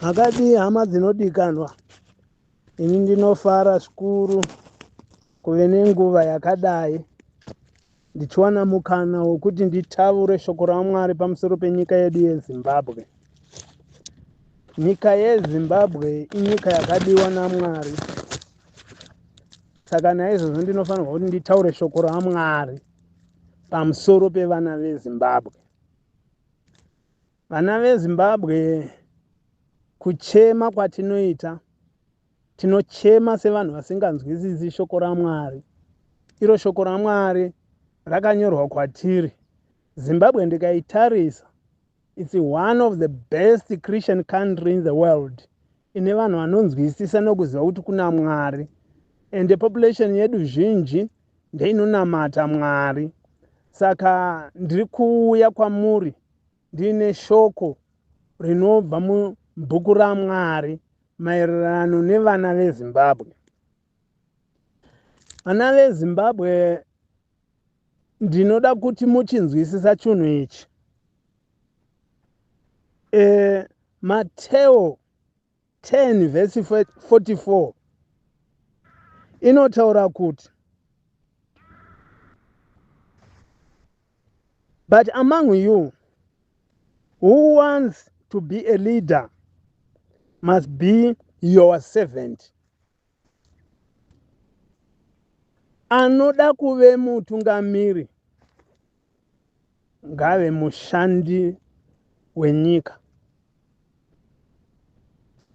Akadi hama dzinodikanwa, ini ndinofara zvikuru kuve nenguva yakadai ndichiwana mukana wokuti nditaure shoko raMwari pamusoro penyika yedu yeZimbabwe. Nyika yeZimbabwe inyika yakadiwa naMwari, saka naizvozvo ndinofanirwa kuti nditaure shoko raMwari pamusoro pevana veZimbabwe. Vana veZimbabwe, kuchema kwatinoita, tinochema sevanhu vasinganzwisisi shoko raMwari. Iro shoko raMwari rakanyorwa kwatiri. Zimbabwe ndikaitarisa, it's one of the best Christian country in the world. Ine vanhu vanonzwisisa nokuziva kuti kuna Mwari. And population yedu zhinji ndeinonamata Mwari. Saka ndiri kuuya kwamuri ndine shoko rinobva mubhuku raMwari maererano nevana veZimbabwe. Vana veZimbabwe, ndinoda kuti muchinzwisisa chinhu ichi. Mateo 10 verse 44 inotaura kuti, but among you who wants to be a leader must be your servant. Anoda kuve mutungamiri ngave mushandi wenyika.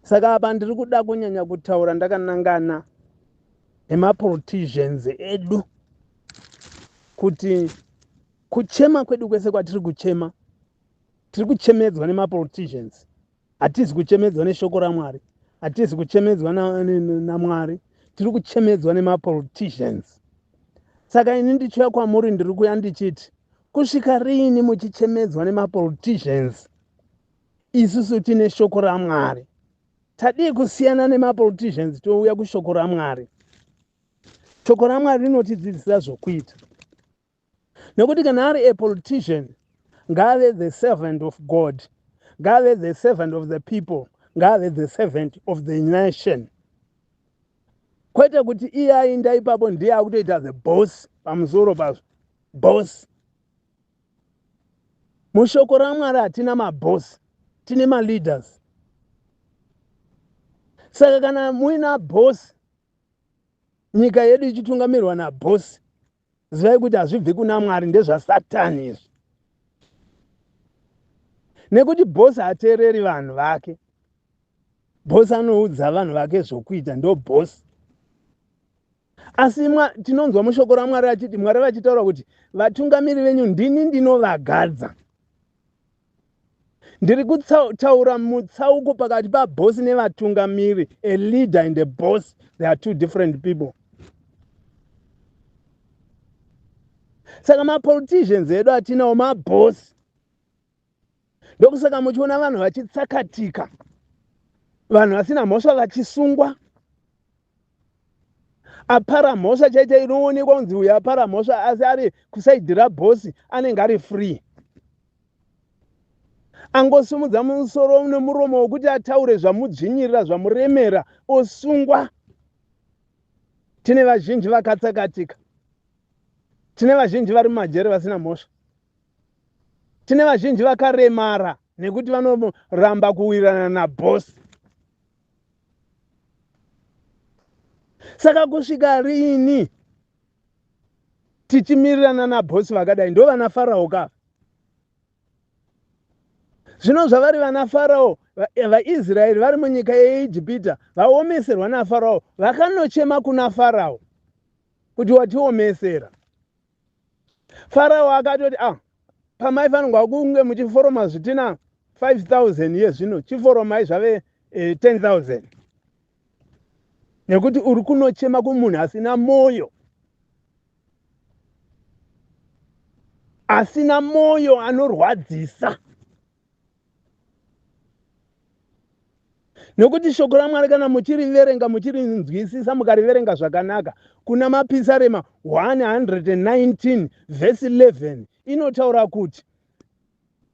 Saka apa ndiri kuda kunyanya kutaura ndakanangana nemapoliticians edu, kuti kuchema kwedu kwese kwatiri kuchema, tiri kuchemedzwa nemapoliticians. Hatizi kuchemedzwa neshoko raMwari, hatizi kuchemedzwa naMwari, tiri kuchemedzwa nemapoliticians. Saka ini ndichiuya kwamuri ndiri kuya ndichiti, kusvika rini muchichemedzwa nemapoliticians? Isusu tine shoko raMwari. Tadii kusiyana nemapoliticians touya kushoko raMwari. Shoko raMwari rinotidzidzisa zvokuita. Nekuti kana ari a politician, ngave the servant of God, ngave the servant of the people, ngave the servant of the nation. Kwete kuti iye aenda ipapo ndiye akutoita the boss pamusoro pazvo. Boss. Mushoko raMwari hatina maboss, tine maleaders. Saka kana muina boss, nyika yedu ichitungamirwa naboss, zivai kuti hazvibvi kuna Mwari, ndezvaSatani izvi. Nekuti boss hateereri vanhu vake. Boss anoudza vanhu vake zvokuita, ndo boss. Asi tinonzwa mushoko raMwari achiti, Mwari vachitaura kuti vatungamiri venyu ndini ndinovagadza. Ndiri kutaura mutsauko pakati paboss nevatungamiri. A leader and a boss, they are two different people. Saka mapoliticians edu atinawo maboss. Ndokusaka muchiona vanhu vachitsakatika, vanhu vasina mhosva vachisungwa. Apara mhosva chaicha inoonekwa kunzi uyu apara mhosva, asi ari kusaidhi rabhosi anenge ari free. Angosumudza musoro nemuromo wokuti ataure zvamudzvinyirira, zvamuremera, osungwa. Tine vazhinji vakatsakatika. Tine vazhinji vari mumajere vasina mhosva. Tine vazhinji vakaremara nekuti vanoramba kuwirirana nabhosi. Saka kusvika rini tichimirirana nabhosi vakadai? Ndo vana Farao ka? Zvino zvavari vana Farao, vaIsraeri vari munyika yeIjipita, vaomeserwa naFarao, vakanochema kuna Farao kuti watiomesera. Farao akatoti, pamaifanirwa kunge muchiforoma zvitina 5,000 yezvino, chiforomai zvave 10,000. Nekuti uri kunochema kumunhu asina moyo. Asina moyo, anorwadzisa. Nekuti shoko raMwari kana muchiriverenga, muchirinzwisisa, mukariverenga zvakanaka, kuna mapisarema 119 verse 11 inotaura kuti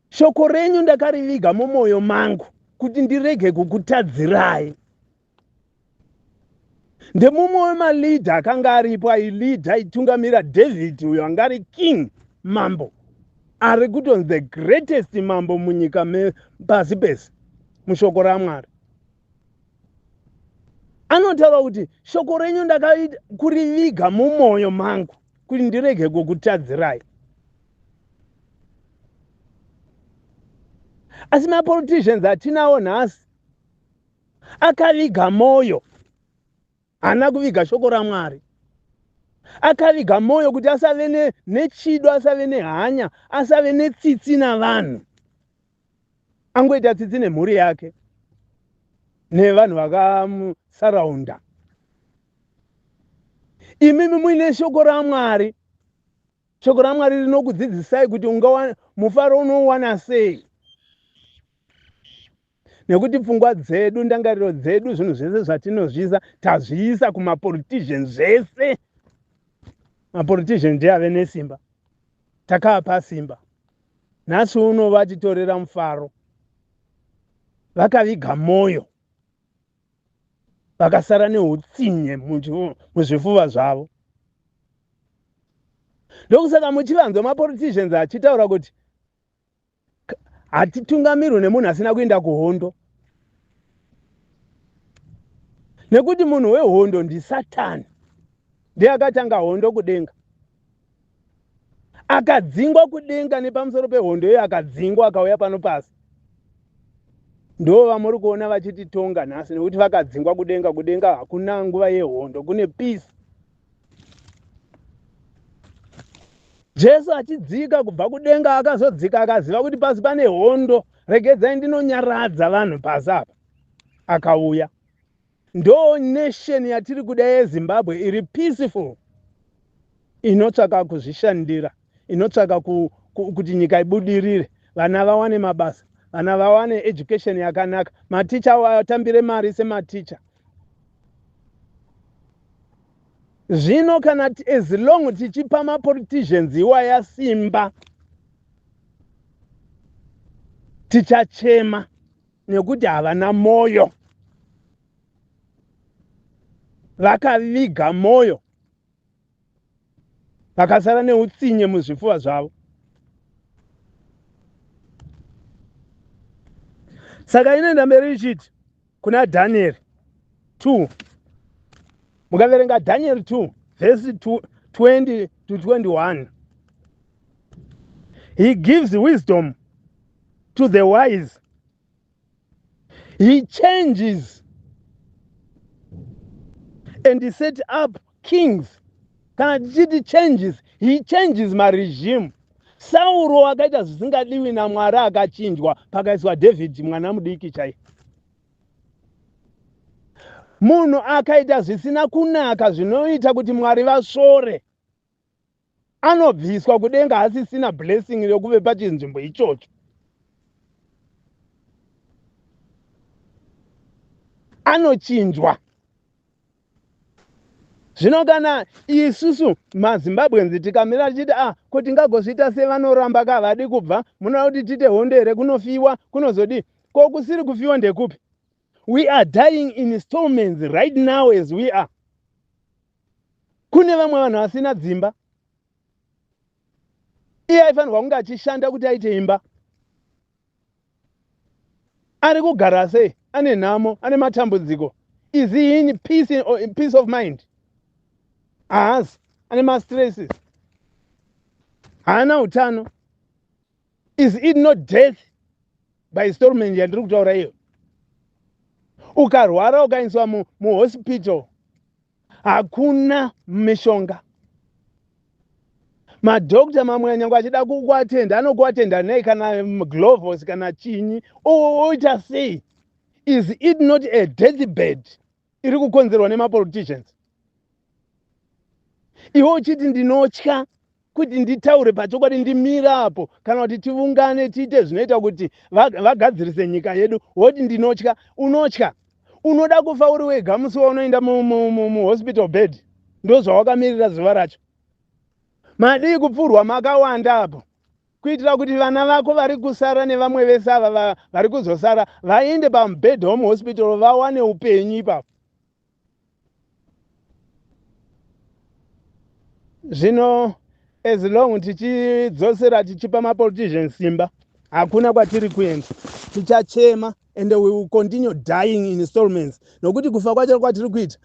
shoko renyu ndakariviga mumwoyo mangu kuti ndirege kukutadzirai. Ndemumwe wemalidha akanga aripo ailidha aitungamira David, uyo anga ari king, mambo ari kutonzi the greatest mambo munyika pasi pese mushoko raMwari. Anotaura kuti shoko renyu ndakaita kuriviga mumwoyo mangu kuti ndirege kukutadzirai. Asi mapoliticians atinawo nhasi akaviga moyo, haana kuviga shoko raMwari. Akaviga moyo kuti asave nechido, asave nehanya, asave netsitsi navanhu. Angoita tsitsi nemhuri yake nevanhu vakamusaraunda. Imimi muine shoko raMwari. Shoko raMwari rinokudzidzisai kuti mufaro unowana sei. Nekuti pfungwa dzedu, ndangariro dzedu, zvinhu zvese zvatinozviisa tazviisa kumapoliticians zvese. Mapoliticians ndiye ave nesimba, takaapa simba. Nhasi uno vatitorera mufaro, vakaviga moyo, vakasara neutsinye muzvifuva zvavo. Ndokusaka muchivanzwa mapoliticians achitaura kuti hatitungamirwi nemunhu asina kuenda kuhondo, nekuti munhu wehondo ndiSatani. Ndiye akatanga hondo kudenga, akadzingwa kudenga nepamusoro pehondo iyoyo, akadzingwa akauya pano pasi. Ndo vamuri kuona vachititonga nhasi nekuti vakadzingwa kudenga. Kudenga hakuna nguva yehondo, kune peace. Jesu achidzika kubva kudenga akazodzika akaziva kuti pasi pane hondo, regedzai ndinonyaradza vanhu pasi apa. Akauya. Ndo nation yatiri kuda yeZimbabwe iri peaceful, inotsvaka kuzvishandira, inotsvaka kuti nyika ibudirire, vana vawane mabasa, vana vawane education yakanaka, maticha vatambire mari sematicha. Zvino kana as long tichipa mapoliticians iwaya simba, tichachema nekuti havana moyo. Vakaviga moyo, vakasara neutsinye muzvifuva zvavo. Saka inoenda mberi ichiti kuna Daniel 2, mukaverenga Daniel 2 verse 20 to 21, he gives wisdom to the wise, he changes and he set up kings. Kana tichiti changes, he changes maregime. Sauro akaita zvisingadiwi naMwari akachinjwa, pakaiswa David mwana mudiki chai. Munhu akaita zvisina kunaka zvinoita kuti Mwari vasvore, anobviswa kudenga asisina blessing yokuve pachinzvimbo ichocho. Anochinjwa. Zvino kana isusu maZimbabweans tikamira tichiti kuti ngagozviita sevanoramba kavadi kubva, munoda kuti tiite hondo here kunofiwa, kunozodi ko kusiri kufiwa ndekupi? We are dying in installments right now as we are. Kune vamwe vanhu vasina dzimba. Iye aifanirwa kunge achishanda kuti aite imba. Ari kugara sei? Ane nhamo, ane matambudziko. Is he in peace of mind? Haasi, ane ma-stresses. Haana utano. Is it not death by installment yandiri kutaura iyo? Ukarwara ukaiswa muhospital, hakuna mishonga. Madhokta mamwe nyange achida kukuatenda, anokuatenda nei kana gloves kana chinyi. Oita sei? Is it not a deathbed iri kukonzerwa nemapoliticians? Iwo uchiti ndinotya kuti nditaure pachokwadi, ndimira apo kana kuti tiungane tiite zvinoita kuti vagadzirise nyika yedu, woti ndinotya. Unotya. Unoda kufa uri wega musi waunoenda muhospital bed, ndo zvawakamirira zuva racho. Madii kupfurwa makawanda apo. kuitira kuti vana vako vari kusara nevamwe vese ava vari kuzosara vaende pamubhedha wemuhospital vawane upenyu ipapo. Zvino as long tichidzosera tichipa mapoliticians simba hakuna kwatiri kuenda, tichachema and we will continue dying in installments. Nokuti kufa kwacho kwatiri kuita,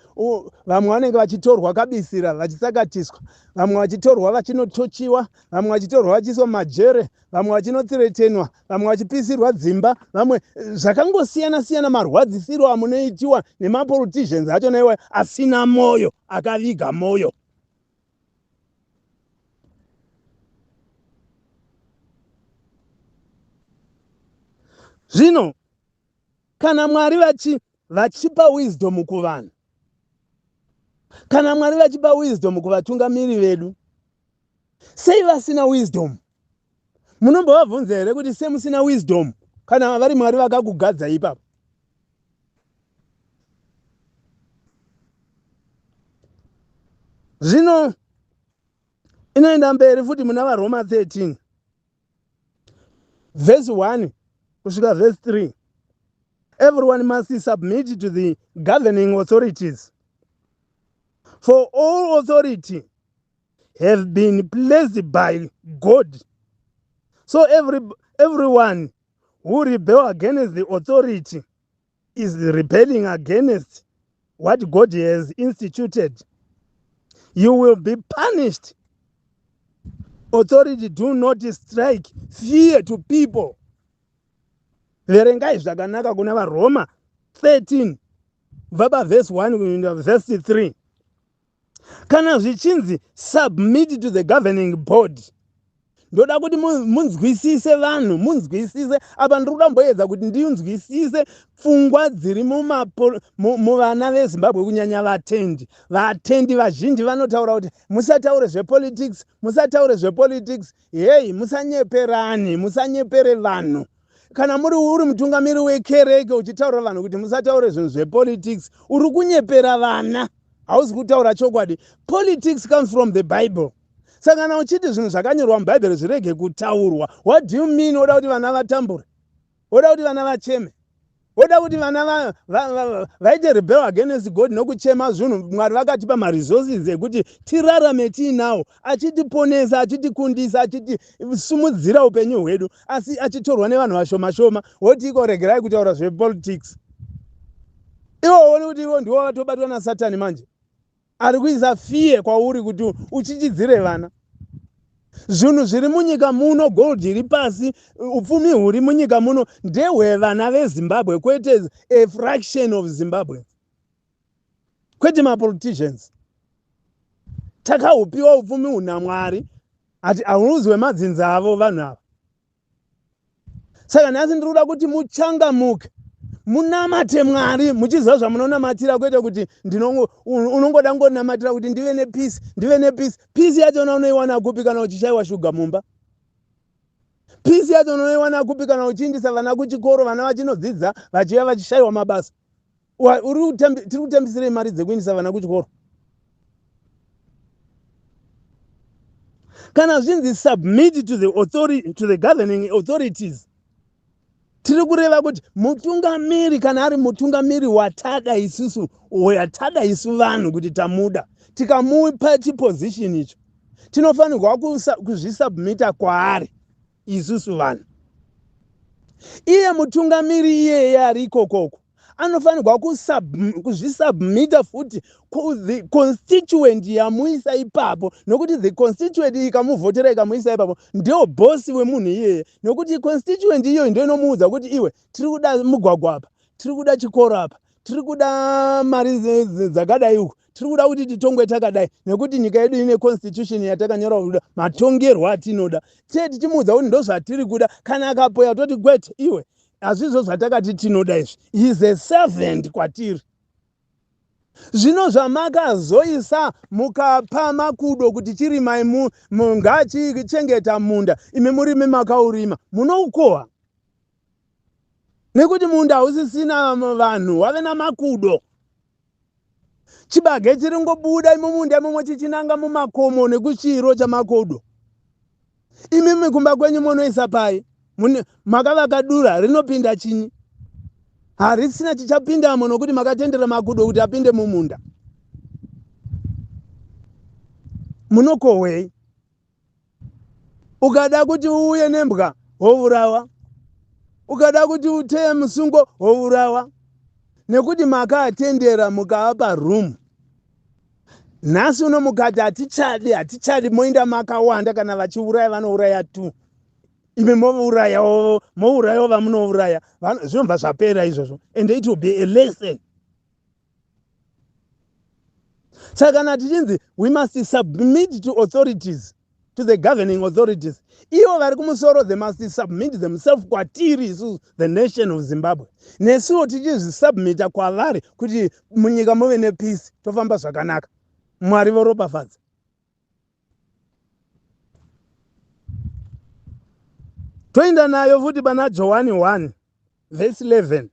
vamwe vanenge vachitorwa kabisira vachisakatiswa, vamwe vachitorwa vachinotochiwa, vamwe vachitorwa vachiiswa majere, vamwe vachinotsiretenwa, vamwe vachipisirwa dzimba, vamwe zvakangosiyana siyana marwadzisiro amunoitiwa nemapoliticians acho naiwe asina moyo, akaviga moyo. Zvino kana Mwari vachipa wisdom kuvanhu, kana Mwari vachipa wisdom kuvatungamiri vedu, sei vasina wisdom? Munombovabvunza here kuti sei musina wisdom kana vari Mwari vakakugadza ipapo? Zvino inoenda mberi futi muna vaRoma 13 verse 1 kusvika verse 3. Everyone must submit to the governing authorities, for all authority have been placed by God. So everyone who rebel against the authority is rebelling against what God has instituted. You will be punished. Authority do not strike fear to people. Verengai zvakanaka kuna vaRoma 13 vaba verse 1 kuenda verse 3. Kana zvichinzi submit to the governing board, ndoda kuti munzwisise vanhu, munzwisise apa ndiri kuda kuti ndinzwisise pfungwa dziri muvana veZimbabwe, kunyanya vatendi vazhinji vanotaura kuti musataure zvepolitics, musataure zvepolitics. Hey, musanyepere vanhu. Kana uri mutungamiri wekereke uchitaura vanhu kuti musataure zvinhu zvepolitics, uri kunyepera vana, hausi kutaura chokwadi. Politics comes from the Bible. Saka kana uchiti zvinhu zvakanyorwa muBhaibheri zvirege kutaurwa, what do you mean? Oda kuti vana vatambure, oda kuti vana vacheme, oda kuti vana vaite rebel against God nokuchema zvinhu Mwari vakatipa maresources ekuti tirarame tiinawo, achitiponesa, achitikundisa, achitisimudzira upenyu hwedu, asi achitorwa nevanhu vashoma shoma woti iko regerai kutaura zvepolitics. Iwo woni kuti iwo ndiwo watobatwa naSatani manje, ari kuisa fiye kwauri kuti uchichidzire vana. Zvinhu zviri munyika muno, gold iri pasi, upfumi huri munyika muno ndehwevana veZimbabwe, kwete a fraction of Zimbabwe, kwete mapoliticians. Takahupiwa upfumi hunaMwari, ati hauzwe madzinza avo vanhu ava. Saka nhasi ndiri kuda kuti muchangamuke, munamate Mwari muchiziva zvamunonamatira, kwete kuti unongoda ngonamatira kuti ndive nepeace, ndive nepeace. Peace yachona unoiwana kupi kana uchishaiwa shuga mumba? Peace yacho unoiwana kupi kana uchiindisa vana kuchikoro, vana vachinodzidza vachiva vachishaiwa mabasa? Tiri kutambisirei mari dzekuindisa vana kuchikoro? Kana zvinzi submit to the authority, to the governing authorities, tiri kureva kuti mutungamiri kana ari mutungamiri watada isusu, watada isu vanhu kuti tamuda, tikamupa chiposition icho, tinofanirwa kuzvisubmita kwaari isusu vanhu. Iye mutungamiri iyeye ari ikokoko anofanirwa kuzvisubmita futi the constituent yamuisa ipapo, nokuti the constituent ikamuvhotera ikamuisa ipapo ndio bosi wemunhu iyeye, nokuti constituent iyoyo ndio inomuudza kuti iwe tiri kuda mugwagwa apa, tiri kuda chikoro apa, tiri kuda mari dzakadai uku, tiri kuda kuti titongwe takadai, nekuti nyika yedu ine constitution yatakanyora kuda matongerwo atinoda. Tichimuudza kuti ndo zvatiri kuda, kana akapoya toti gwete, iwe hazvizvo zvatakati tinoda izvi, he is a servant kwatiri. Zvino zvamakazoisa mukapa makudo kuti chirimai ngachichengeta munda, imi murimi makaurima, munoukohwa. Nekuti munda hausisina vanhu, wave namakudo. Chibage chiri ngobuda imumunda imomwe chichinanga mumakomo nekuchiro chamakodo. Imimi kumba kwenyu munoisa pai makavakadura rinopinda chinyi? Harisina chichapindamo nokuti makatendera makudo kuti apinde mumunda. Munokohwei? Ukada kuti uye nembwa wourawa, ukada kuti uteye musungo wourawa, nekuti makaatendera mukaapa room. Nhasi uno mukati hatichadi moinda makawanda, kana vachiuraya vanouraya tu. Ime mourayawo vamunouraya, zvinobva zvapera izvozvo, and it will be a lesson. Saka kana tichinzi we must submit to authorities, to the governing authorities, ivo vari kumusoro, they must submit themselves kwatiri isusu, the nation of Zimbabwe. Nesuwo tichizvisubmita kwavari kuti munyika muve nepeace, tofamba zvakanaka. Mwari voropafadza. Toenda nayo futi pana Johani 1 verse 11.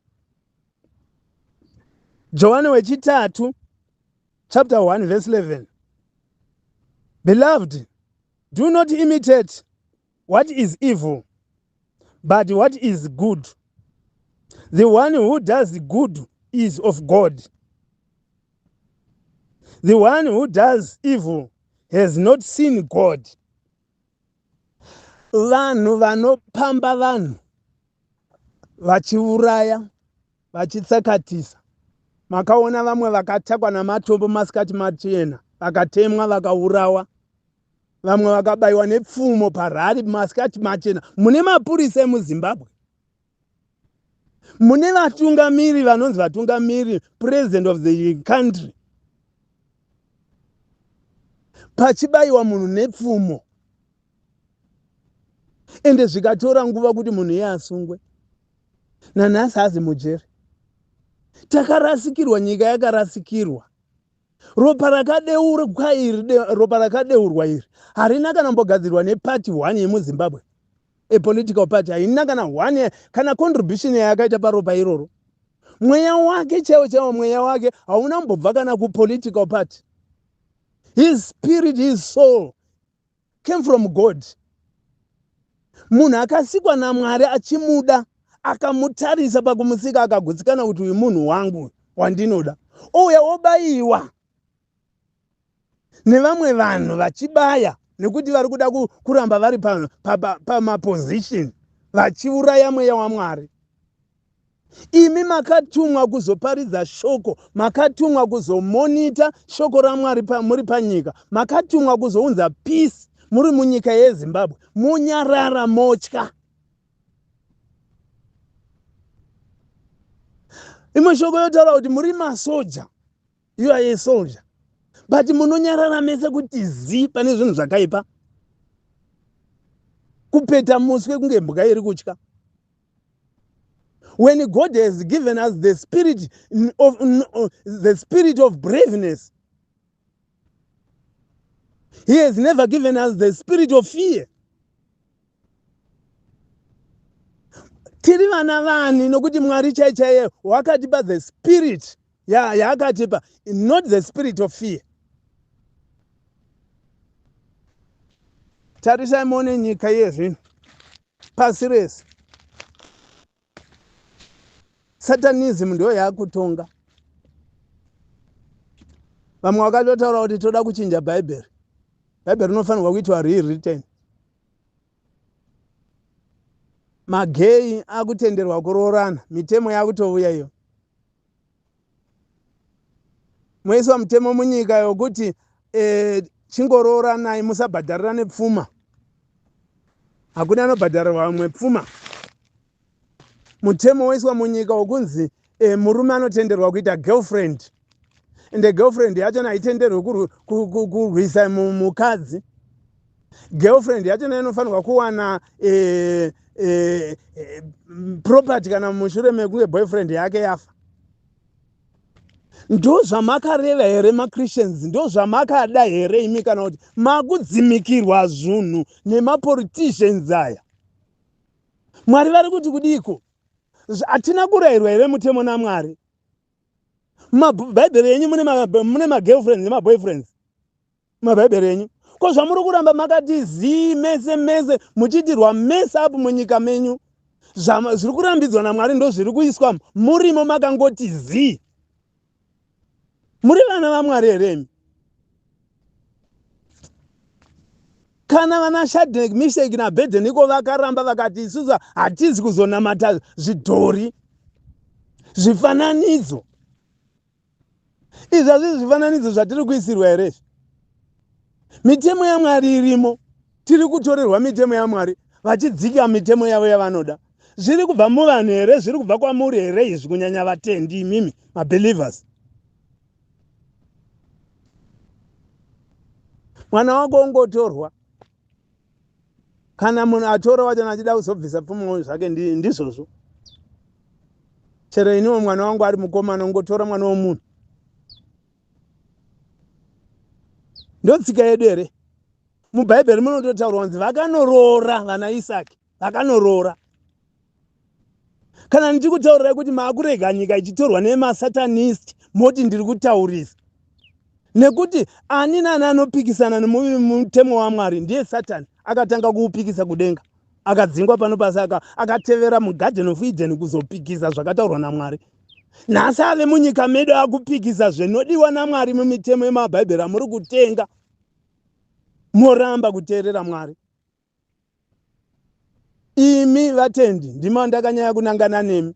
Johani wechitatu chapter 1 verse 11. Beloved, do not imitate what is evil, but what is good. The one who does good is of God. The one who does evil has not seen God. Vanhu vanopamba vanhu, vachiuraya, vachitsakatisa. Makaona vamwe vakatakwa namatombo masikati machena, vakatemwa vakaurawa. Vamwe vakabayiwa nepfumo parari masikati machena. Mune mapurisa emuZimbabwe. Mune vatungamiri vanonzi vatungamiri, president of the country. Pachibayiwa munhu nepfumo. Ende zvikatora nguva kuti munhu iye asungwe. Nanhasi hazi mujeri. Takarasikirwa, nyika yakarasikirwa. Ropa rakadeurwa iri harina kana mbogadzirwa nepati 1 yemuZimbabwe. A political party haina kana 1 kana contribution yakaita paropa iroro. Mweya wake chaiwo mweya wake hauna mbobva kana kupolitical party. His spirit, his soul came from God. Munhu akasikwa naMwari achimuda, akamutarisa pakumusika, akagutsikana kuti uyu munhu wangu wandinoda. Ouya obayiwa nevamwe vanhu vachibaya, nekuti vari kuda kuramba vari pamaposition, vachiuraya mweya waMwari. Imi makatumwa kuzoparidza shoko, makatumwa kuzomonita shoko raMwari muri panyika, makatumwa kuzounza peace muri munyika yeZimbabwe. Munyarara motya. Imwe shoko yotaura kuti muri masoja. You are a soldier. But munonyarara mese kuti zi pane zvinhu zvakaipa. Kupeta muswe kunge mbuka iri kutya. When God has given us the spirit of braveness, He has never given us the spirit of fear. Tiri vana vani nokuti Mwari chaiye wakatipa the spirit yaakatipa, not the spirit of fear. Tarisai muone nyika yezvino, pasi rese Satanism ndio yakutonga. Vamwe vakatotaura kuti toda kuchinja Bhaibheri. Bhaibheri rinofanirwa kuitwa rewritten. Magei akutenderwa kuroorana, mitemo yakutouya iyo. Moiswa mutemo munyika yokuti chingorooranai musabhadharirane pfuma. Hakuna anobhadharirwa vamwe pfuma. Mutemo woiswa munyika wokunzi murume anotenderwa kuita girlfriend. Ende girlfriend yacho haitenderwi kurwisa mukadzi. Girlfriend yacho inofanirwa kuwana property kana mushure mekunge boyfriend yake yafa. Ndo zvamakareva here maChristians? Ndo zvamakada here imi kana kuti makudzimikirwa zvinhu nemapoliticians aya? Mwari vari kuti kudiko? Hatina kurayirwa here mutemo naMwari? Mabhaibheri yenyu mune magirlfriends nemaboyfriends? Mabhaibheri yenyu ko zvamuri kuramba makati zii mese mese muchiitirwa mese apo munyika menyu zviri kurambidzwa naMwari ndo zviri kuiswa murimo makangoti zii. Muri vana vaMwari here? Kana vana Shadreki, Meshaki naAbhedheniko vakaramba vakati isusu hatizi kuzonamata zvidhori, zvifananidzo, izvi hazvisi zvifananidzo zvatiri kuisirwa here? Mitemo yaMwari irimo, tiri kutorerwa mitemo yaMwari vachidzika mitemo yavo yavanoda. Zviri kubva muvanhu here? Zviri kubva kwamuri here izvi, kunyanya vatendi imimi mabelievers? Mwana wako ungotorwa, kana munhu atora wacho achida kuzobvisa pfumo zvake ndizvozvo. Chero iniwo mwana wangu ari mukomana ungotora mwana womunhu. Ndotsika yedu here? MuBhaibheri munototaurwa kunzi vakanorora vana Isaki, vakanorora. Kana ndichikutaurirai kuti maakurega nyika ichitorwa nemasatanist, moti ndiri kutaurisa. Nekuti ani nani anopikisana nemutemo waMwari ndiye Satani. Akatanga kuupikisa kudenga, akadzingwa pano pasi, akatevera muGarden of Eden kuzopikisa zvakataurwa naMwari. Nhasi ave munyika medu akupikisa zvinodiwa naMwari mumitemo yemaBhaibheri amuri kutenga, moramba kuteerera Mwari. Imi vatendi ndimo ndakanyanya kunangana nemi,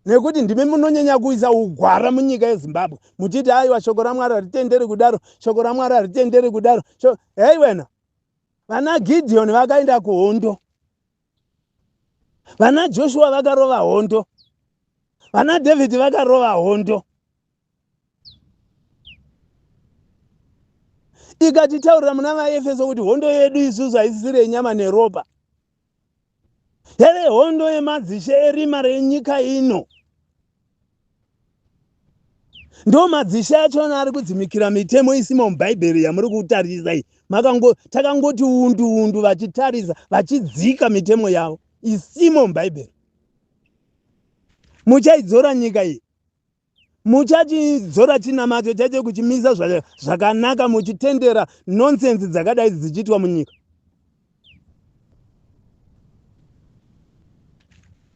nekuti ndimi munonyanya kuisa ugwara munyika yeZimbabwe muchiti aiwa shoko raMwari haritenderi kudaro, shoko raMwari haritenderi kudaro. Hei wena, vana Gideon vakaenda kuhondo, vana Joshua vakarova hondo, vana David vakarova hondo. Ikatitaurira muna vaEfeso kuti hondo yedu isusu haisisiri yenyama neropa, here hondo yemadzishe erima renyika ino. Ndo madzishe achona ari kudzimikira mitemo isimo muBhaibheri yamuri kutarisa iyi. Takangoti undu vachitarisa, vachidzika mitemo yavo isimo muBhaibheri. Muchaidzora nyika iyi, muchachidzora chinamato chacho kuchimisa zvakanaka, muchitendera nonsense dzakadai dzichiitwa munyika.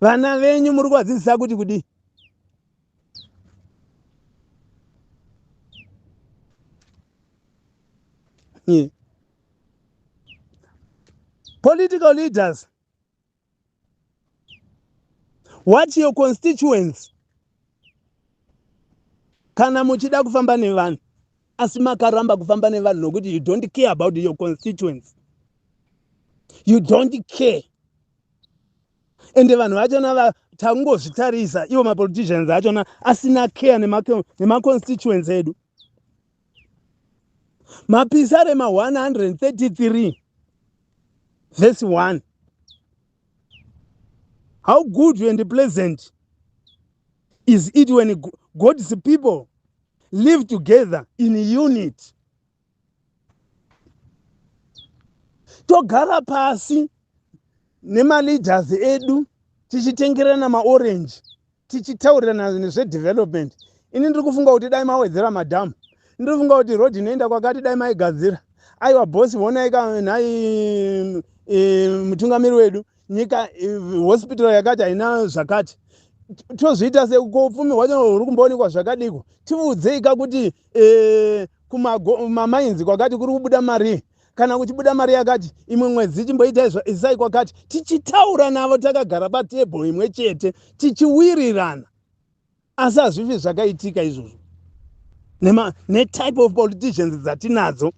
Vana venyu muri kuvadzidzisa kuti kudi? Yeah. Political leaders, watch your constituents. Kana muchida kufamba nevanhu asi makaramba kufamba nevanhu nokuti you don't care about your constituents, you don't care. Ende vanhu vachona tangozvitarisa, ivo mapoliticians achona asina care nemaconstituents edu. Mapisarema 133 verse 1. How good and pleasant is it when God's people live together in unity. Togara pasi nemaleaders edu tichitengerana maorange, tichitaurirana nezvedevelopment. Ini ndiri kufunga kuti dai mawedzera madhamu, ndiri kufunga kuti road inoenda kwakati dai maigadzira. Aiwa bosi, honai nhai mutungamiri wedu, nyika hospital yakati haina zvakati. Tozviita sekupfumi hwacho huri kumboonekwa zvakadiko. Tiudzeika kuti kumamainzi kwakati kuri kubuda mari, kana kuchibuda mari yakati imwe mwedzi chimboita isai kwakati. Tichitaura navo takagara patebhuru imwe chete, tichiwirirana. Asi hazvifi zvakaitika izvozvo netype of politicians dzatinadzo,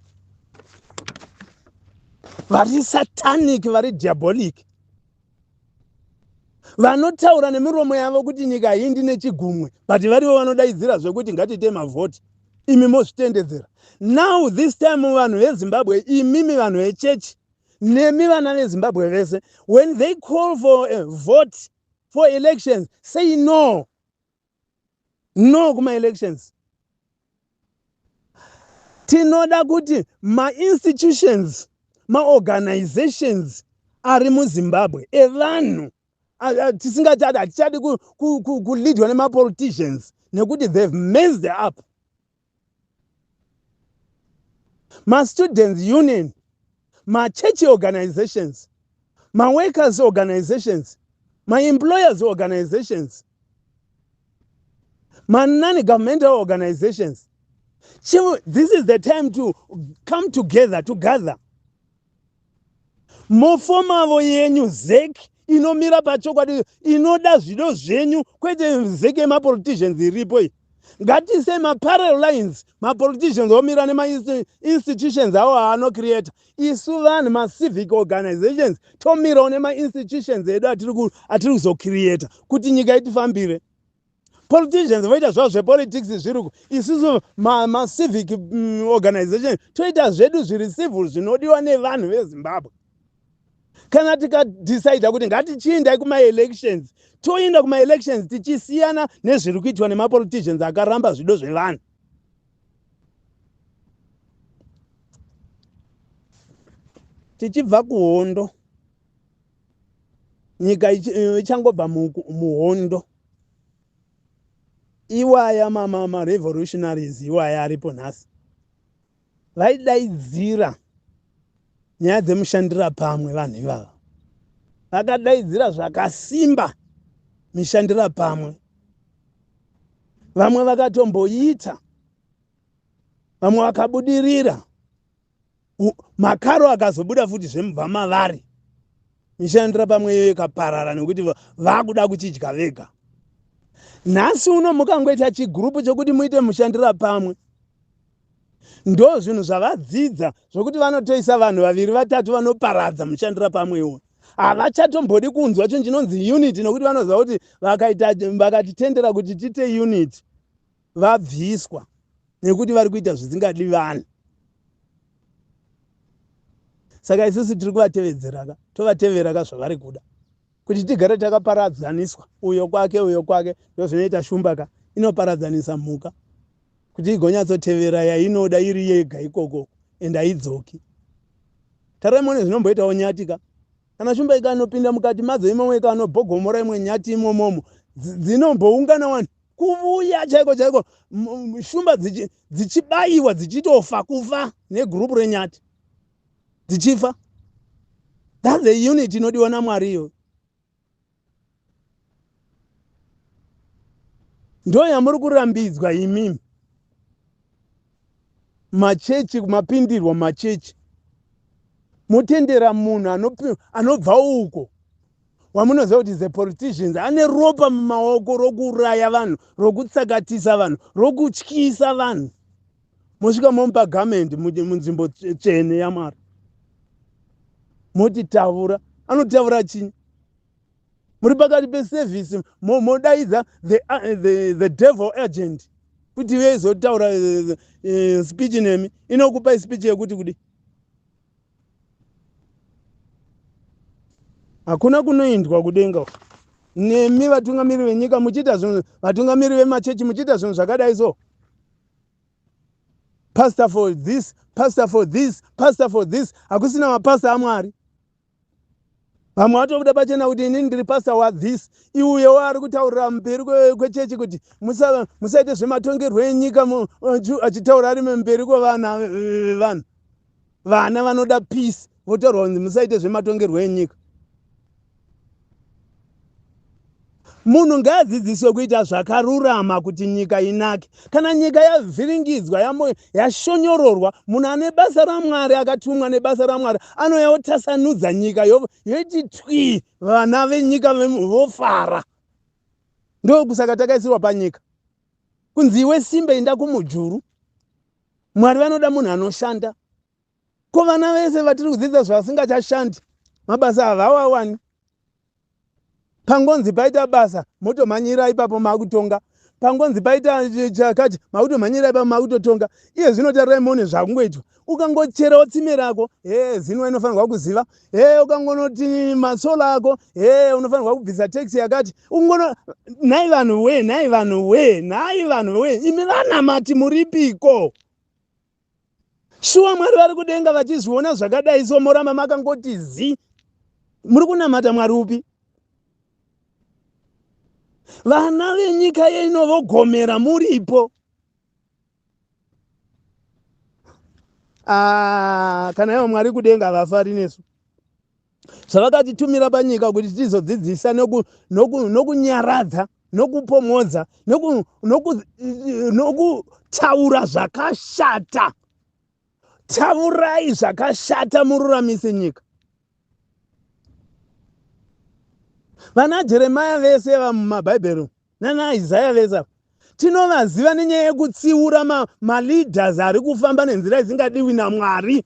vari satanic, vari diabolic, vanotaura nemiromo yavo kuti nyika hii ndine chigumwe, but varivo vanodaidzira zvekuti ngatiite mavhoti. Imi mozvitendedzera. Now this time vanhu veZimbabwe, imimi vanhu vechechi nemi vana veZimbabwe vese, when they call for a vote for elections, say no. No kuma elections. Tinoda kuti ma-institutions, ma-organizations ari muZimbabwe evanhu, tisingati hatichadi kuleadwa nema-politicians nekuti they've messed up. Ma-students union ma-church organizations, ma-workers organizations, ma-employers organizations, ma-non-governmental organizations. This is the time to come together, to gather. Mofomavo yenyu ZEC inomira pachokwadi, inoda zvido zvenyu, kwete ZEC yemapoliticians iripo iyi. Ngatise ma-parallel lines, ma-politicians omira nema-institutions avo aanocreata. Isu vanhu ma-civic organizations tomirawo nema-institutions edu atiri kuzocreata kuti nyika itifambire. Politicians voita zvavo zvepolitics zviri, isusu ma-civic organization toita zvedu zviri civil zvinodiwa nevanhu veZimbabwe. Kana tikadecida kuti ngatichiendai kuma-elections, toenda kuma-elections tichisiyana nezviri kuitwa nemapoliticians akaramba zvido zvevanhu. Tichibva kuhondo, nyika ichangobva muhondo, iwaya ma-revolutionaries iwaya aripo nhasi vaidaidzira nyaya dzemushandira pamwe. Vanhu ivava vakadaidzira zvakasimba mishandira pamwe. Vamwe vakatomboita, vamwe vakabudirira, makaro akazobuda futi zvemubva mavari. Mishandira pamwe iyo ikaparara nekuti vakuda kuchidya vega. Nhasi uno mukangoita chigurupu chokuti muite mushandira pamwe, ndo zvinhu zvavadzidza zvokuti vanotoisa vanhu vaviri vatatu vanoparadza mushandira pamwe iwo. Havachatombodi kunzwa chinhu chinonzi unity, nokuti vanoziva kuti vakatitendera kuti tiite unity vabviswa, nekuti vari kuita zvisingadi vanhu. Saka isusu tiri kuvatevedzera, tovatevera zvavari kuda, kuti tigare takaparadzaniswa, uyo kwake uyo kwake. Ndozvinoita Shumbaka, inoparadzanisa mhuka kuti igonyatsotevera yainoda iri yega ikoko, ende haidzoki. Taraimone zvinomboitawo Nyatika. Kana Shumbaka anopinda mukati madzo imomo kanobhogomora imwe nyati imomomo, dzinomboungana vanhu kuvuya chaiko chaiko, shumba dzichibayiwa dzichitofa, kufa negrupu renyati dzichifa. That's the unity inodiwa naMwari iyo. Ndo yamuri kurambidzwa imimi machechi, mapindirwa machechi. Mutendera munhu anobva uko wamunoziva kuti the politicians ane ropa mumaoko rokuraya vanhu, rokutsakatisa vanhu, rokutyisa vanhu. Mosvika momupa gamendi munzvimbo tsvene yaMwari, moti tavura. Anotavura chini? Muri pakati pesevhisi modaidza the devil agent kuti vezotaura speech nemi. Inokupa speech yekuti kudi hakuna kunoindwa kudenga. Nemi vatungamiri venyika muchita zvinhu, vatungamiri vemachechi muchita zvinhu zvakadai so. Pastor for this, pastor for this, pastor for this. Hakusina mapasta aMwari. Vamwe vatobuda pachena kuti inini ndiri pastor wa this. Iuyewo ari kutaurira mberi kwechechi kuti musaite zvematongerwo enyika, achitaura ari mberi kwevanhu. Vana vanoda peace, votaurwa kuti musaite zvematongerwo enyika. Munhu ngaadzidziswe kuita zvakarurama kuti nyika inake. Kana nyika yavhiringidzwa, yashonyororwa, munhu ane basa raMwari, akatumwa nebasa raMwari, anouya otasanudza nyika yoiti twi, vana venyika vofara. Ndokusaka takaisirwa panyika kunzi iwe simba enda kumujuru. Mwari vanoda munhu anoshanda. Ko vana vese vatiri kudzidza zvasingachashandi, mabasa havawawani. Pangonzi paita basa, motomhanyira ipapo makutonga. Pangonzi paita chakati, makutomhanyira ipapo makutotonga. Iye zvinotarira mone zvakungoitwa. Ukangocherawo tsime rako, zino inofanirwa kuziva. Ukangonoti masola ako, unofanirwa kubvisa taxi yakati. Nhai vanhu we, nhai vanhu we, nhai vanhu we. Imi vanamati muripiko? Shuwa Mwari vari kudenga vachizviona zvakadai so, moramba makangoti zi. Muri kunamata Mwari upi? Vana venyika yeino vogomera muripo. kana ivo Mwari kudenga vafari nesu zvavakatitumira panyika kuti tizodzidzisa nokunyaradza nokupomodza nokutaura zvakashata. Taurai zvakashata mururamise nyika. Vana Jeremia vese vamumabhaibheri nana Isaya vese tinovaziva nenyaya yekutsiura maleaders ari kufamba nenzira isingadiwi naMwari,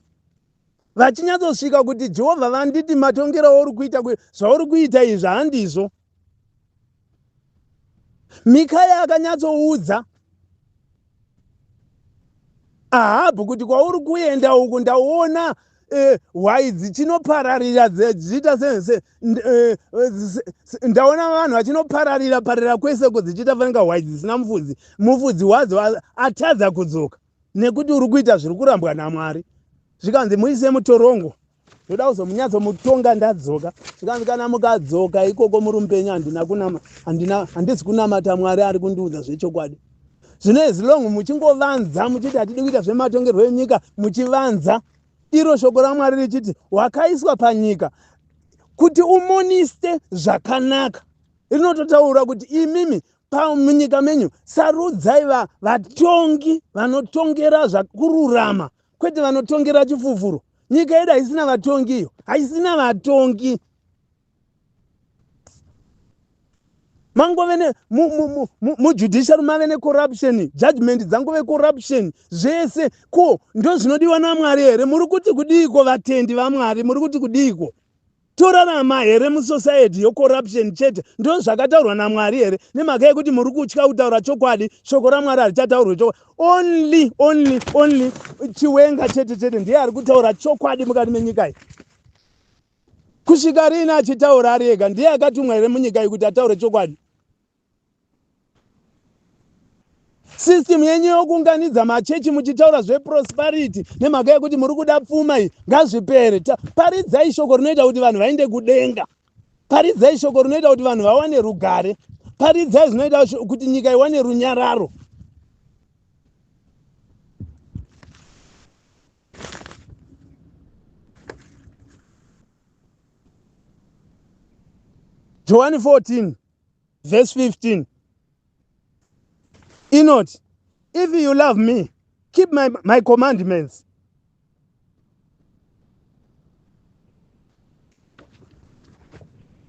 vachinyatsosvika kuti Jehovha vanditi matongero auri kuita zvauri kuita izvi handizvo. Mikaya akanyatsoudza Ahabhu kuti kwauri kuenda uku ndaona hwai dzichinopararira dzichita ndaona vanhu vachinopararira kwese dzichita fanira hwai dzisina mufudzi. Mufudzi wadzo atadza kudzoka nekuti uri kuita zviri kurambwa naMwari. Zvikanzi muise mutorongo, ndoda kuzomunyatsomutonga ndadzoka. Zvikanzi kana mukadzoka ikoko muri mupenyu handisi kunamata Mwari ari kundiudza zvechokwadi. Zvino as long muchingovanza muchiti hatidi kuita zvematongerwo enyika muchivanza, iro shoko raMwari richiti wakaiswa panyika kuti umoniste zvakanaka. Rinototaura kuti imimi munyika menyu sarudzai vatongi vanotongera zvakururama, kwete vanotongera chifufuro. Nyika yedu haisina vatongi, iyo haisina vatongi. Mangove mujudiciary mave necorruption, judgment dzangove corruption zvese. Ko ndo zvinodiwa naMwari here? Muri kuti kudiko vatendi vaMwari? Muri kuti kudiko? Torarama here musociety yocorruption chete? Ndo zvakataurwa naMwari here? Nemhaka yekuti muri kutya kutaura chokwadi, shoko raMwari harichataurwa chokwadi. Only Chiwenga chete ndiye ari kutaura chokwadi mukati menyika iyi. Kusvika rini achitaura ari ega? Ndiye akatumwa here munyika iyi kuti ataure chokwadi? System yenyu yokunganidza machechi muchitaura zveprosperity nemhaka yekuti muri kuda pfuma iyi ngazvipere. Paridzai shoko rinoita kuti vanhu vaende kudenga. Paridzai shoko rinoita kuti vanhu vawane rugare. Paridzai zvinoita kuti nyika iwane runyararo. John 14 verse 15. Inoti, if you love me, keep my commandments.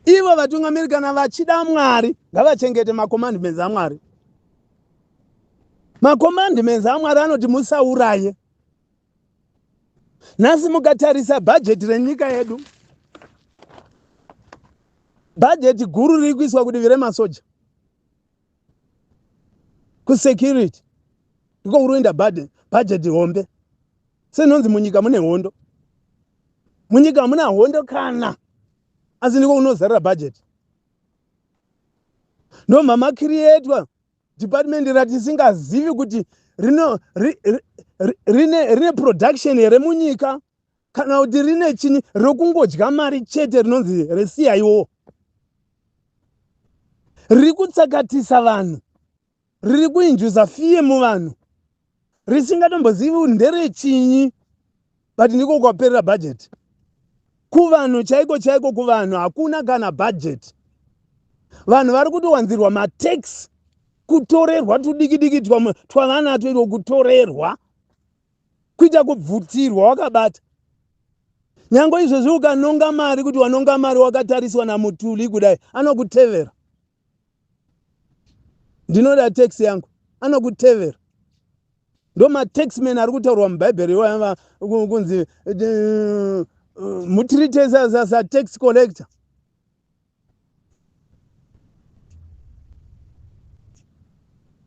Ivo vatungamiri kana vachida Mwari ngavachengete macommandments aMwari. Macommandments aMwari anoti musauraye. Nhasi mukatarisa bhajeti renyika yedu, bhajeti guru riri kuiswa kuti vire masoja kusecurity, ndiko kuroenda bhajeti hombe. Senonzi munyika mune hondo, munyika hamuna hondo kana, asi ndiko kunozarira bhajeti. Ndo mamakirietwa department ratisingazivi kuti rine production here munyika, kana kuti rine chini rokungodya mari chete rinonzi reCIO. Riri kutsakatisa vanhu, riri kuinjuza fiye muvanhu, risingatombozivi nderechinyi, but ndiko kwaperera bhajeti. Kuvanhu chaiko kuvanhu hakuna kana bhajeti. Vanhu vari kutowanzirwa matax, kutorerwa tudiki twavana toitwa kutorerwa, kuita kubvutirwa wakabata. Nyange izvozvi ukanonga mari kuti wanonga mari wakatariswa namutuli kudai, anokutevera. Ndinoda tax yangu, anokutevera. Ndo mataxmen ari kutaurwa mubhaibheri kunzi mutirite tax collector.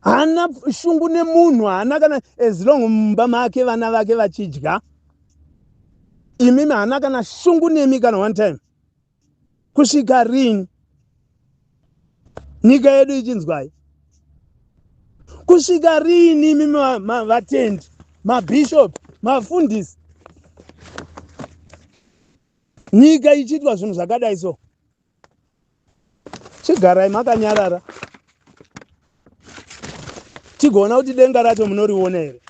Hana shungu nemunhu, hana kana as long mumba make vana vake vachidya. Imimi hana kana shungu nemi kana one time. Kusvika rini nyika yedu ichinzwai? Kusvika rini imimi vatendi, mabishop, mafundisi, nyika ichitwa zvinhu zvakadai so? Chigarai makanyarara tigoona kuti denga racho munoriona here?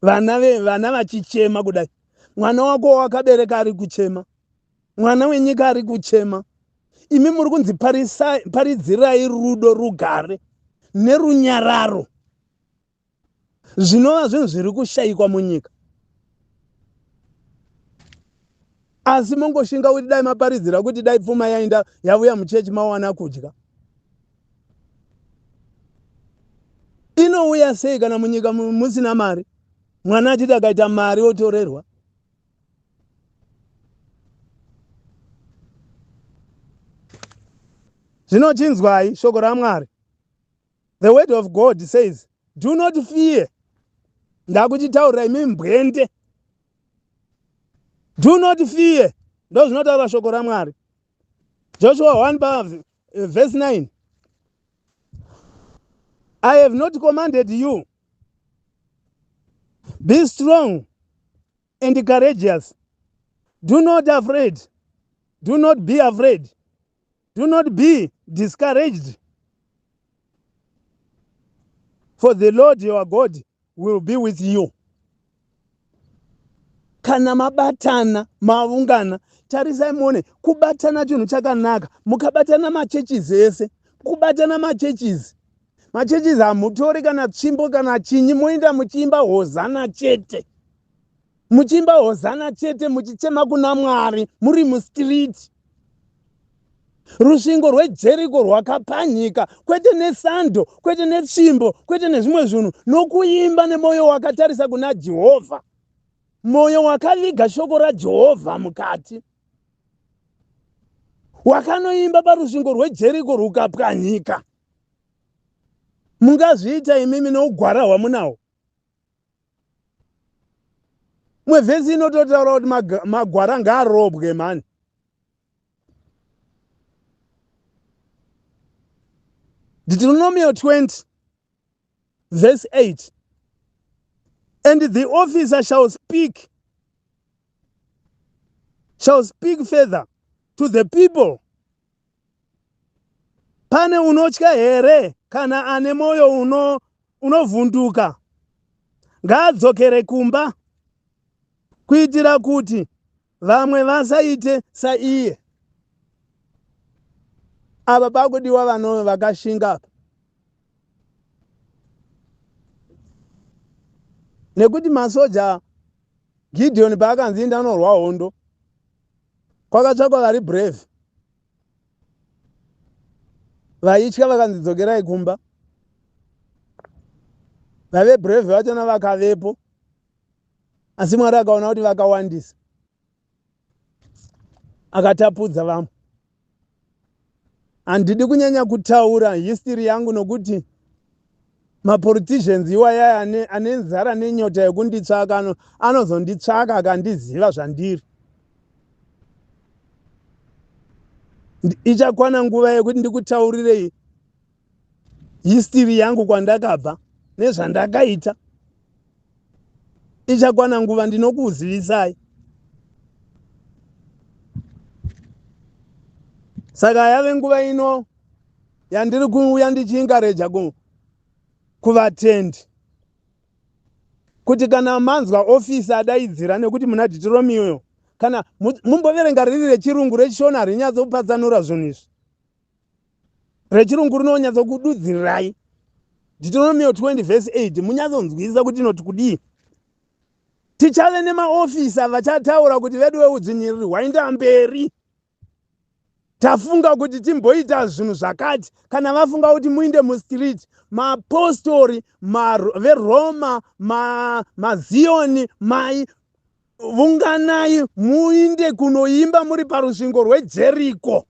vana vachichema kudai. Mwana wako wakabereka ari kuchema, mwana wenyika ari kuchema. Imi muri kunzi paridzirai rudo rugare nerunyararo. Zvinova zvinhu zviri kushayikwa munyika. Asi mongoshinga kuti dai maparidzira kuti dai pfuma yaenda yauya muchechi mawana kudya. Inouya sei kana munyika musina mari? Mwana achiti akaita mari otorerwa. Zvinochinzwai shoko raMwari. The word of God says, do not fear. Ndakuchitaurira imi mbwende. Do not fear. Ndo zvinotaura shoko raMwari. Joshua 1 verse 9. I have not commanded you. Be strong and courageous. Do not afraid. Do not be afraid. Do not be discouraged. For the Lord your God will be with you. Kana mabatana, maungana, tarisai muone, kubatana chinhu chakanaka. Mukabatana machechizi ese, kubatana machechizi. Machechizi hamutori kana tsvimbo kana chinyi, moenda muchiimba hozana chete. Muchiimba hozana chete, muchichema kuna Mwari, muri mustriti. Rusvingo rweJeriko rwakapanyika, kwete nesando, kwete netsvimbo, kwete nezvimwe zvinhu, nokuimba nemoyo wakatarisa kuna Jehovha. Moyo wakaviga shoko raJehovha mukati. Wakanoimba parusvingo rweJeriko rukapwanyika. Mungazviita imimi nougwara hwamunawo? Mwevhesi inototaura kuti magwara ngaarobwe mani. Deuteronomy 20 verse 8. And the officer shall speak further to the people. Pane unotya here kana ane moyo unovhunduka, ngaadzokere kumba, kuitira kuti vamwe vasaite saiye. Ava pakudiwa vanhu vakashinga. Nekuti masoja Gideon paakanzi ndanorwa hondo, kwakatsvakwa vari brave. Vaitya vakanzidzokerai kumba. Vave brave vachona vakavepo. Asi Mwari akaona kuti vakawandisa, akatapudza vamwe. Handidi kunyanya kutaura history yangu nokuti mapoliticians iwaya ane nzara nenyota yekunditsvaka anozonditsvaka akandiziva zvandiri. Ichakwana nguva yekuti ndikutaurirei history yangu kwandakabva nezvandakaita. Ichakwana nguva ndinokuzivisai. Saka yave nguva ino yandiri kuuya ndichiencourage kuvatendi kuti kana manzwa ofisi adaidzira, nekuti muna Deuteronomy kana mumboverenga riri rechirungu rechishona harinyatsokupadzanura zvinhu izvi. Rechirungu rinonyatsokududzirirai. Deuteronomy 20 verse 8 munyatsonzwisisa kuti inoti kudii. Tichave nemaofisa vachataura kuti vedu veudzvinyiriri hwaenda mberi. Tafunga kuti timboita zvinhu zvakati. Kana vafunga kuti muinde mustriti, mapostori, veroma, mazioni, vunganai muinde kunoimba muri parusvingo rweJeriko.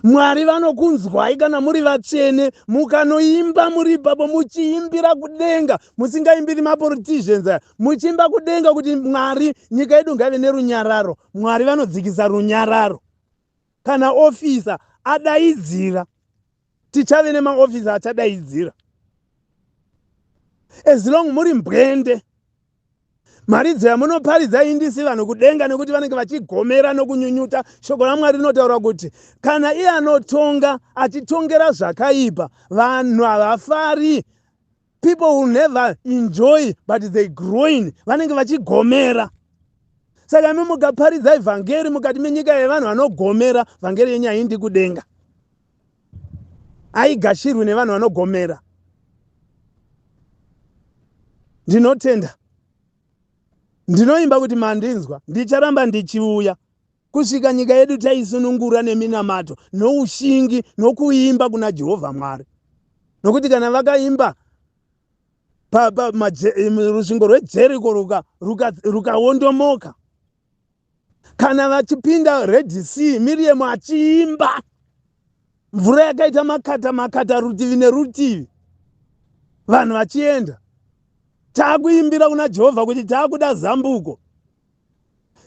Mwari vanokunzwai kana muri vatsvene mukanoimba muri ipapo muchiimbira kudenga, musingaimbiri mapoliticians, muchiimba kudenga kuti Mwari, nyika yedu ngaive nerunyararo. Mwari vanodzikisa runyararo. Kana ofisa adaidzira, tichave nemaofisa achadaidzira. As long muri mbwende, mari dzamunoparidza indisi vanhu kudenga nekuti vanenge vachigomera nokunyunyuta. Shoko raMwari rinotaura kuti kana iye anotonga achitongera zvakaipa, vanhu havafari. people will never enjoy but they growing, vanenge vachigomera. Saka imi mukaparidza vhangeri mukati menyika yevanhu vanogomera, vhangeri yenyu haindi kudenga, haigashirwi nevanhu vanogomera. Ndinotenda, ndinoimba kuti mandinzwa, ndicharamba ndichiuya kusvika nyika yedu taisunungura neminamato noushingi nokuimba kuna Jehovha Mwari. Nokuti kana vakaimba rusvingo rweJeriko rukaondomoka, kana vachipinda Red Sea, Miriam achiimba, mvura yakaita makata makata rutivi nerutivi, vanhu vachienda. Taakuimbira kuna Jehovha kuti taakuda zambuko.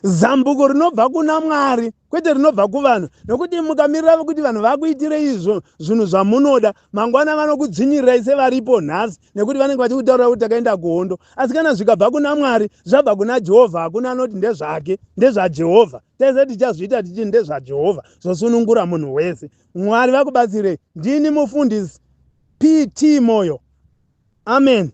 Zambuko rinobva kuna Mwari, kwete rinobva kuvanhu. Nokuti mukamirira kuti vanhu vakuitire izvo zvinhu zvamunoda, mangwana vanokudzvinyirai sevaripo nhasi, nekuti vanenge vachikutaurira kuti takaenda kuhondo. Asi kana zvikabva kuna Mwari, zvabva kuna Jehovha, hakuna anoti ndezvake, ndezvaJehovha. Tese tichazviita tichi ndezvaJehovha, zvosunungura munhu wese. Mwari vakubatsire. Ndini mufundisi P.T. Moyo. Amen.